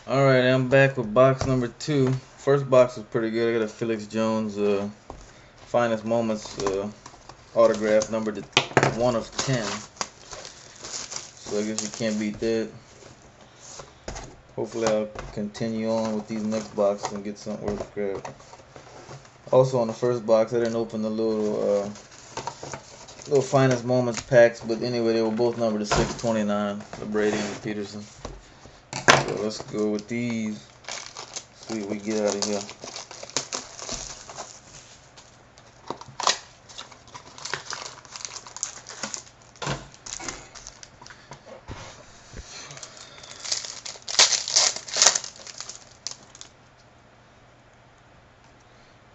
Alright, I'm back with box number 2. First box was pretty good. I got a Felix Jones Finest Moments autograph, number 1 of 10. So I guess you can't beat that. Hopefully I'll continue on with these next boxes and get something worth the crap. Also on the first box, I didn't open the little Finest Moments packs, but anyway, they were both numbered to 629, the Brady and the Peterson. So let's go with these. See what we get out of here.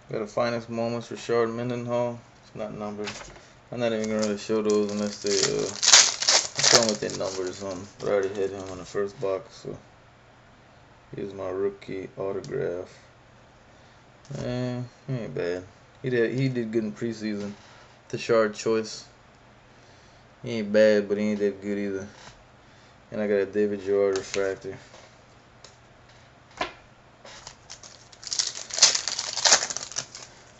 Got a Finest Moments for Rashard Mendenhall. It's not numbered. I'm not even gonna really show those unless they come with their numbers or something. But I already had him on the first box, so here's my rookie autograph. He ain't bad. He did good in preseason. Tashard Choice. He ain't bad, but he ain't that good either. And I got a David Gerard refractor.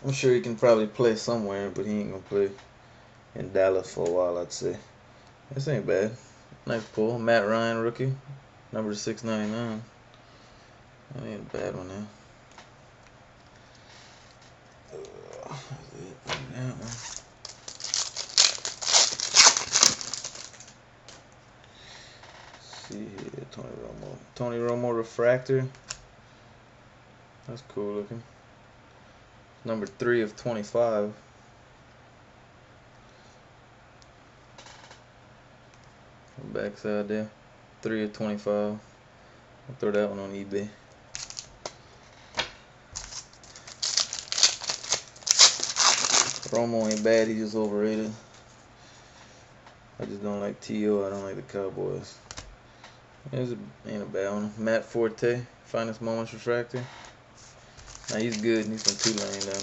I'm sure he can probably play somewhere, but he ain't gonna play in Dallas for a while, I'd say. This ain't bad. Nice pull. Matt Ryan rookie, number 699. That ain't a bad one now. See here, Tony Romo refractor. That's cool looking. Number 3 of 25. Backside there, 3 of 25. I'll throw that one on eBay. Romo ain't bad, he's just overrated. I just don't like T.O. I don't like the Cowboys. Ain't a bad one. Matt Forte, Finest Moments refractor. Now he's good. He's from Tulane down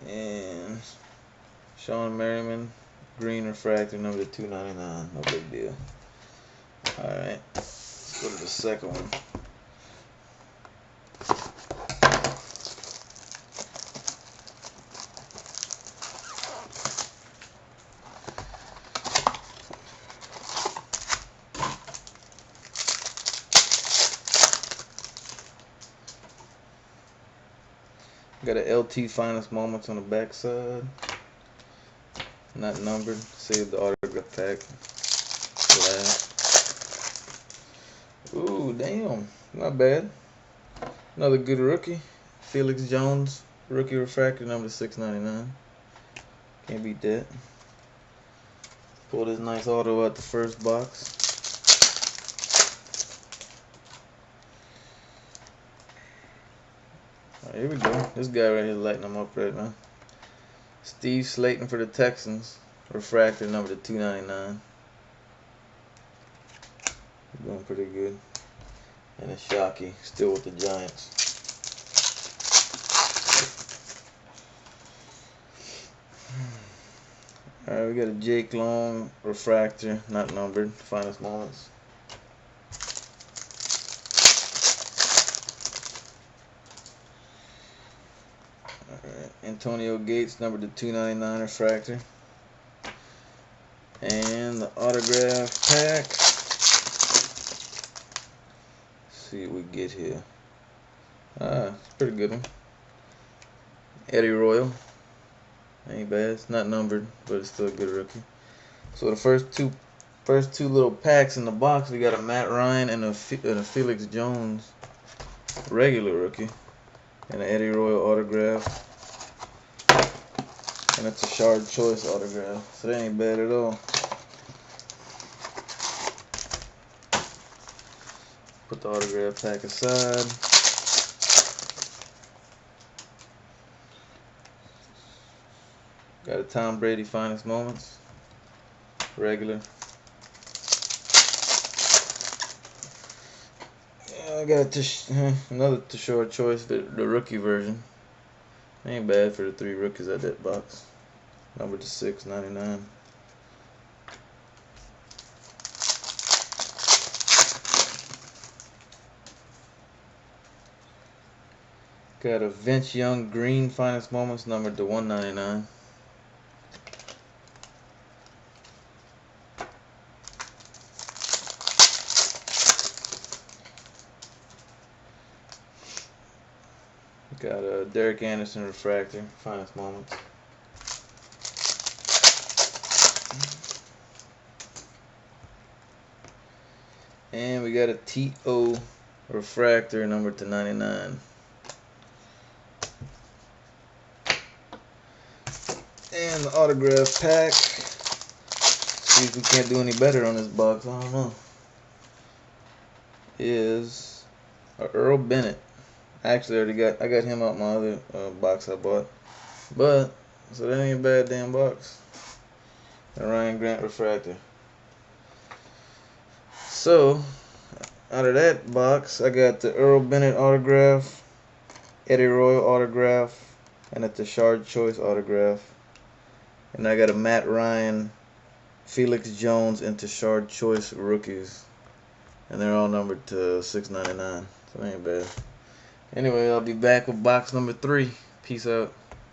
there. And Sean Merriman, green refractor, number 299. No big deal. Alright, let's go to the second one. Got a LT Finest Moments on the back side. Not numbered. Save the autograph pack. Ooh, damn. Not bad. Another good rookie. Felix Jones, rookie refractor, number 699. Can't beat that. Pull this nice auto out the first box. Alright, here we go. This guy right here lighting them up right now. Steve Slayton for the Texans, refractor, number 299. Doing pretty good. And a Shockey, still with the Giants. Alright, we got a Jake Long refractor, not numbered, Finest Moments. Alright, Antonio Gates, number 299 refractor. And the autograph pack. Let's see what we get here. It's a pretty good one. Eddie Royal. Ain't bad. It's not numbered, but it's still a good rookie. So the first two little packs in the box, we got a Matt Ryan and a Felix Jones regular rookie, and an Eddie Royal autograph, and it's a Tashard Choice autograph. So that ain't bad at all. Put the autograph pack aside. Got a Tom Brady Finest Moments, regular. I got another Tashard Choice, the rookie version. Ain't bad for the 3 rookies at that box. Number to 699. Got a Vince Young green finest moments numbered to 199. Got a Derek Anderson refractor finest moments. And we got a T.O. refractor numbered to 99. And the autograph pack. See if we can't do any better on this box. I don't know. Is a Earl Bennett. Actually, I got him out my other box I bought. But so that ain't a bad damn box. A Ryan Grant refractor. So out of that box, I got the Earl Bennett autograph, Eddie Royal autograph, and a Tashard Choice autograph. And I got a Matt Ryan, Felix Jones, and Tashard Choice rookies. And they're all numbered to 699. So that ain't bad. Anyway, I'll be back with box number 3. Peace out.